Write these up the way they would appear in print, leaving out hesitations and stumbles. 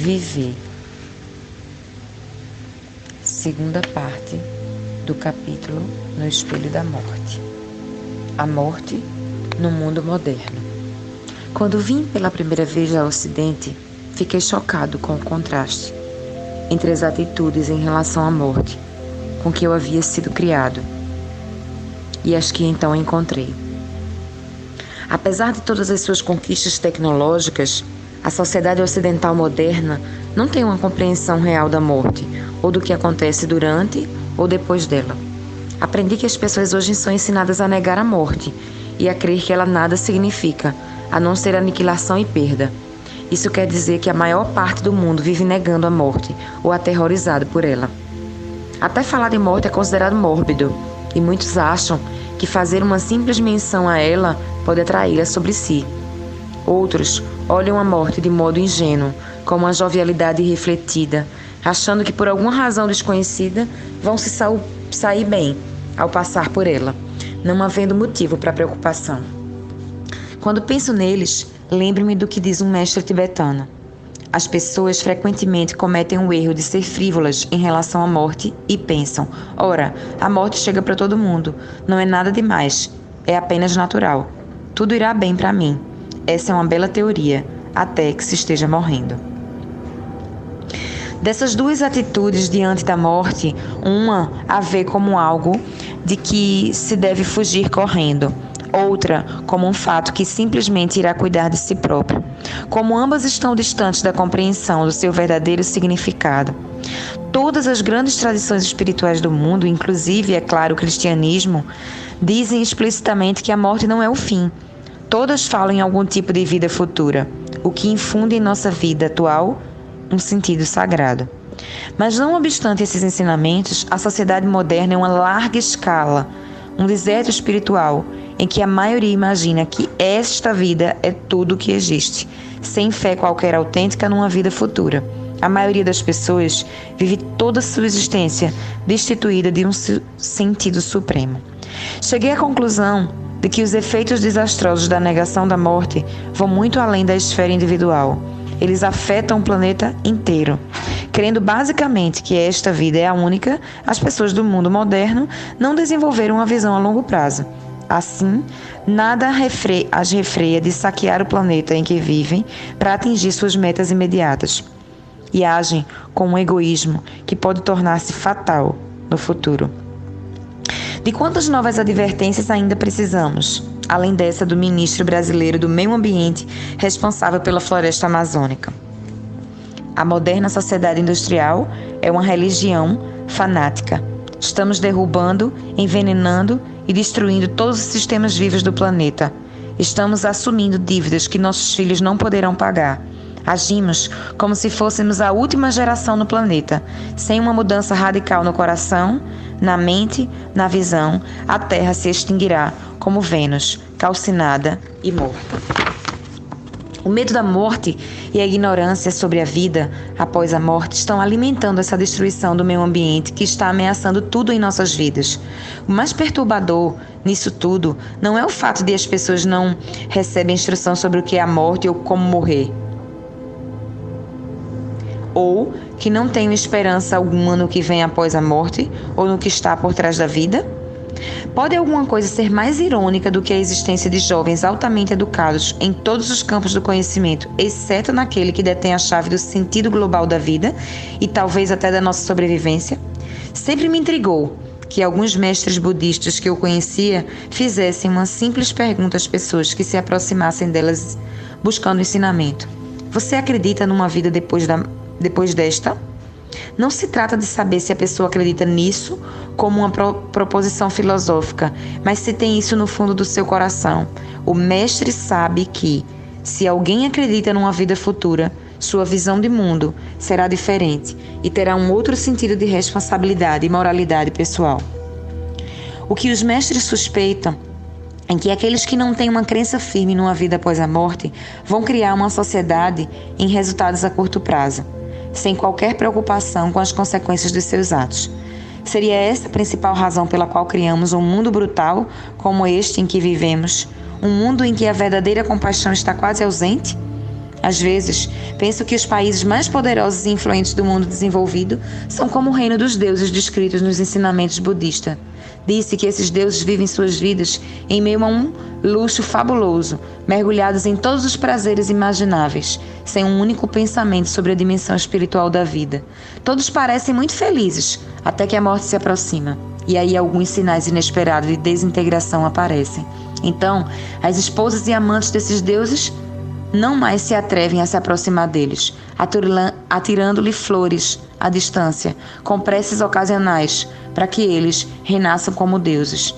Viver. Segunda parte do capítulo No Espelho da Morte. A morte no mundo moderno. Quando vim pela primeira vez ao Ocidente, fiquei chocado com o contraste entre as atitudes em relação à morte com que eu havia sido criado e as que então encontrei. Apesar de todas as suas conquistas tecnológicas, a sociedade ocidental moderna não tem uma compreensão real da morte ou do que acontece durante ou depois dela. Aprendi que as pessoas hoje são ensinadas a negar a morte e a crer que ela nada significa, a não ser aniquilação e perda. Isso quer dizer que a maior parte do mundo vive negando a morte ou aterrorizado por ela. Até falar de morte é considerado mórbido, e muitos acham que fazer uma simples menção a ela pode atraí-la sobre si. Outros olham a morte de modo ingênuo, com uma jovialidade irrefletida, achando que por alguma razão desconhecida vão se sair bem ao passar por ela, não havendo motivo para preocupação. Quando penso neles, lembro-me do que diz um mestre tibetano. As pessoas frequentemente cometem o erro de ser frívolas em relação à morte e pensam: ora, a morte chega para todo mundo, não é nada demais, é apenas natural. Tudo irá bem para mim. Essa é uma bela teoria, até que se esteja morrendo. Dessas duas atitudes diante da morte, uma a vê como algo de que se deve fugir correndo, outra como um fato que simplesmente irá cuidar de si próprio. Como ambas estão distantes da compreensão do seu verdadeiro significado. Todas as grandes tradições espirituais do mundo, inclusive, é claro, o cristianismo, dizem explicitamente que a morte não é o fim. Todas falam em algum tipo de vida futura, o que infunde em nossa vida atual um sentido sagrado. Mas não obstante esses ensinamentos, a sociedade moderna é uma larga escala, um deserto espiritual, em que a maioria imagina que esta vida é tudo o que existe, sem fé qualquer autêntica numa vida futura. A maioria das pessoas vive toda a sua existência destituída de um sentido supremo. Cheguei à conclusão de que os efeitos desastrosos da negação da morte vão muito além da esfera individual. Eles afetam o planeta inteiro. Crendo basicamente que esta vida é a única, as pessoas do mundo moderno não desenvolveram uma visão a longo prazo. Assim, nada as refreia de saquear o planeta em que vivem para atingir suas metas imediatas. E agem com um egoísmo que pode tornar-se fatal no futuro. De quantas novas advertências ainda precisamos, além dessa do ministro brasileiro do Meio Ambiente responsável pela floresta amazônica? A moderna sociedade industrial é uma religião fanática. Estamos derrubando, envenenando e destruindo todos os sistemas vivos do planeta. Estamos assumindo dívidas que nossos filhos não poderão pagar. Agimos como se fôssemos a última geração no planeta. Sem uma mudança radical no coração, na mente, na visão, a Terra se extinguirá como Vênus, calcinada e morta. O medo da morte e a ignorância sobre a vida após a morte estão alimentando essa destruição do meio ambiente que está ameaçando tudo em nossas vidas. O mais perturbador nisso tudo não é o fato de as pessoas não recebem instrução sobre o que é a morte ou como morrer, ou que não tenham esperança alguma no que vem após a morte ou no que está por trás da vida. Pode alguma coisa ser mais irônica do que a existência de jovens altamente educados em todos os campos do conhecimento, exceto naquele que detém a chave do sentido global da vida e talvez até da nossa sobrevivência? Sempre me intrigou que alguns mestres budistas que eu conhecia fizessem uma simples pergunta às pessoas que se aproximassem delas buscando ensinamento. Você acredita numa vida depois desta? Não se trata de saber se a pessoa acredita nisso como uma proposição filosófica, mas se tem isso no fundo do seu coração. O mestre sabe que, se alguém acredita numa vida futura, sua visão de mundo será diferente e terá um outro sentido de responsabilidade e moralidade pessoal. O que os mestres suspeitam é que aqueles que não têm uma crença firme numa vida após a morte vão criar uma sociedade em resultados a curto prazo, sem qualquer preocupação com as consequências dos seus atos. Seria essa a principal razão pela qual criamos um mundo brutal como este em que vivemos, um mundo em que a verdadeira compaixão está quase ausente? Às vezes, penso que os países mais poderosos e influentes do mundo desenvolvido são como o reino dos deuses descritos nos ensinamentos budistas. Disse que esses deuses vivem suas vidas em meio a um luxo fabuloso, mergulhados em todos os prazeres imagináveis, sem um único pensamento sobre a dimensão espiritual da vida. Todos parecem muito felizes, até que a morte se aproxima, e aí alguns sinais inesperados de desintegração aparecem. Então, as esposas e amantes desses deuses não mais se atrevem a se aproximar deles, atirando-lhe flores à distância, com preces ocasionais, para que eles renasçam como deuses.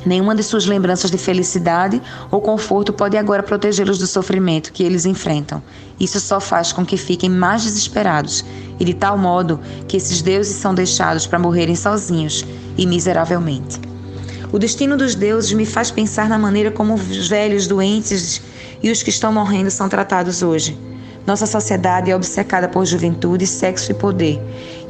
Nenhuma de suas lembranças de felicidade ou conforto pode agora protegê-los do sofrimento que eles enfrentam. Isso só faz com que fiquem mais desesperados, e de tal modo que esses deuses são deixados para morrerem sozinhos e miseravelmente. O destino dos deuses me faz pensar na maneira como os velhos, doentes e os que estão morrendo são tratados hoje. Nossa sociedade é obcecada por juventude, sexo e poder,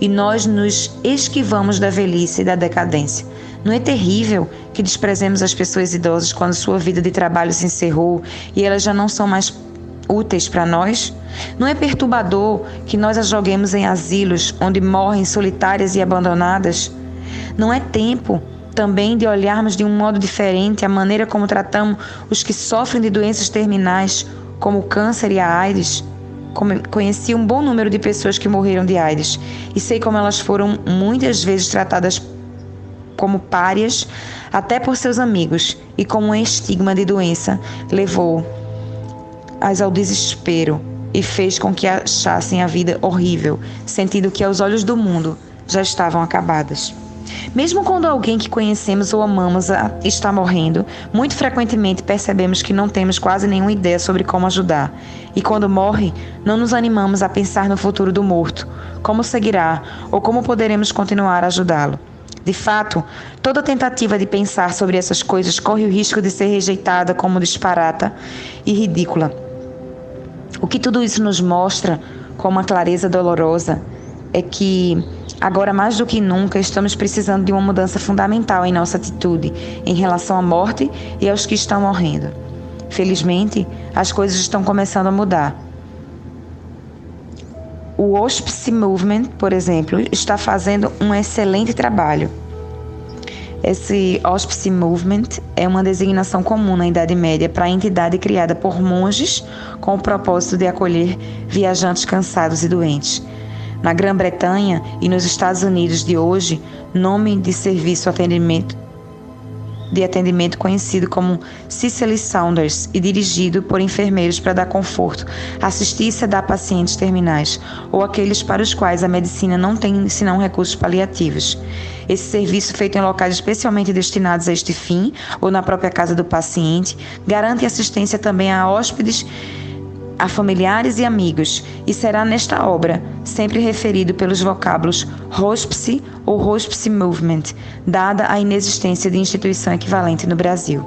e nós nos esquivamos da velhice e da decadência. Não é terrível que desprezemos as pessoas idosas quando sua vida de trabalho se encerrou e elas já não são mais úteis para nós? Não é perturbador que nós as joguemos em asilos onde morrem solitárias e abandonadas? Não é tempo também de olharmos de um modo diferente a maneira como tratamos os que sofrem de doenças terminais, como o câncer e a AIDS? Conheci um bom número de pessoas que morreram de AIDS e sei como elas foram muitas vezes tratadas como párias até por seus amigos, e como um estigma de doença levou-as ao desespero e fez com que achassem a vida horrível, sentindo que aos olhos do mundo já estavam acabadas. Mesmo quando alguém que conhecemos ou amamos está morrendo, muito frequentemente percebemos que não temos quase nenhuma ideia sobre como ajudar. E quando morre, não nos animamos a pensar no futuro do morto, como seguirá ou como poderemos continuar a ajudá-lo. De fato, toda tentativa de pensar sobre essas coisas corre o risco de ser rejeitada como disparata e ridícula. O que tudo isso nos mostra com uma clareza dolorosa é que agora mais do que nunca estamos precisando de uma mudança fundamental em nossa atitude em relação à morte e aos que estão morrendo. Felizmente, as coisas estão começando a mudar. O Hospice Movement, por exemplo, está fazendo um excelente trabalho. Esse Hospice Movement é uma designação comum na Idade Média para a entidade criada por monges com o propósito de acolher viajantes cansados e doentes. Na Grã-Bretanha e nos Estados Unidos de hoje, nome de serviço de atendimento conhecido como Cicely Saunders e dirigido por enfermeiros para dar conforto, assistir e sedar pacientes terminais ou aqueles para os quais a medicina não tem senão recursos paliativos. Esse serviço, feito em locais especialmente destinados a este fim ou na própria casa do paciente, garante assistência também a hóspedes, a familiares e amigos, e será nesta obra sempre referido pelos vocábulos hospice ou hospice movement, dada a inexistência de instituição equivalente no Brasil.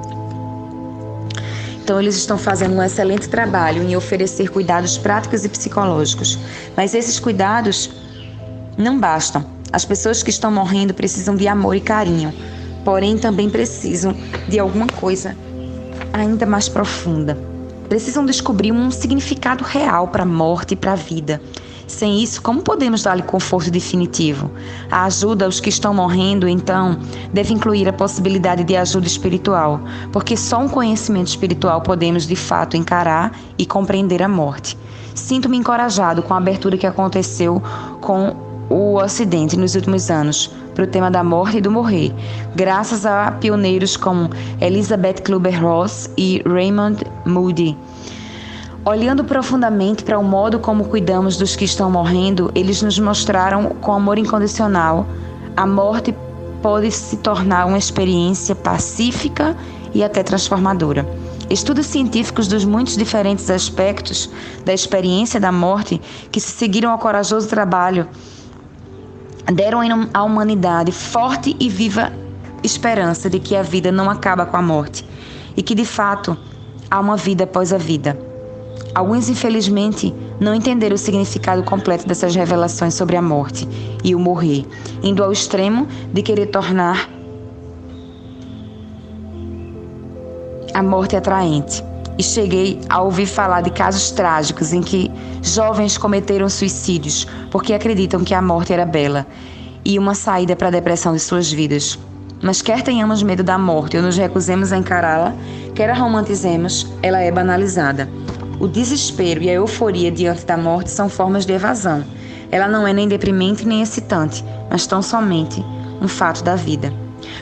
Então, eles estão fazendo um excelente trabalho em oferecer cuidados práticos e psicológicos, mas esses cuidados não bastam. As pessoas que estão morrendo precisam de amor e carinho, porém também precisam de alguma coisa ainda mais profunda. Precisam descobrir um significado real para a morte e para a vida. Sem isso, como podemos dar-lhe conforto definitivo? A ajuda aos que estão morrendo, então, deve incluir a possibilidade de ajuda espiritual, porque só um conhecimento espiritual podemos, de fato, encarar e compreender a morte. Sinto-me encorajado com a abertura que aconteceu com o Ocidente nos últimos anos para o tema da morte e do morrer, graças a pioneiros como Elizabeth Kübler-Ross e Raymond Moody. Olhando profundamente para o modo como cuidamos dos que estão morrendo, eles nos mostraram com amor incondicional, a morte pode se tornar uma experiência pacífica e até transformadora. Estudos científicos dos muitos diferentes aspectos da experiência da morte que se seguiram ao corajoso trabalho deram à humanidade forte e viva esperança de que a vida não acaba com a morte e que, de fato, há uma vida após a vida. Alguns, infelizmente, não entenderam o significado completo dessas revelações sobre a morte e o morrer, indo ao extremo de querer tornar a morte atraente. e cheguei a ouvir falar de casos trágicos em que jovens cometeram suicídios porque acreditam que a morte era bela e uma saída para a depressão de suas vidas. Mas quer tenhamos medo da morte ou nos recusemos a encará-la, quer a romantizemos, ela é banalizada. O desespero e a euforia diante da morte são formas de evasão. Ela não é nem deprimente nem excitante, mas tão somente um fato da vida.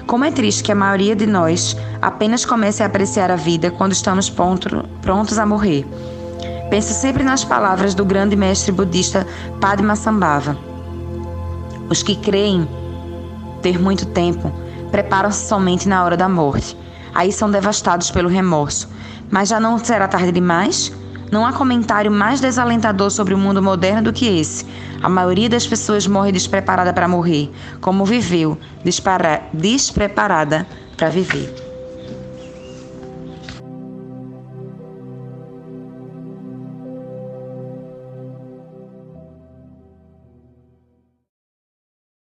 Como é triste que a maioria de nós apenas comece a apreciar a vida quando estamos prontos a morrer. Penso sempre nas palavras do grande mestre budista Padmasambhava. Os que creem ter muito tempo preparam-se somente na hora da morte. Aí são devastados pelo remorso. Mas já não será tarde demais? Não há comentário mais desalentador sobre o mundo moderno do que esse. A maioria das pessoas morre despreparada para morrer, como viveu, despreparada para viver.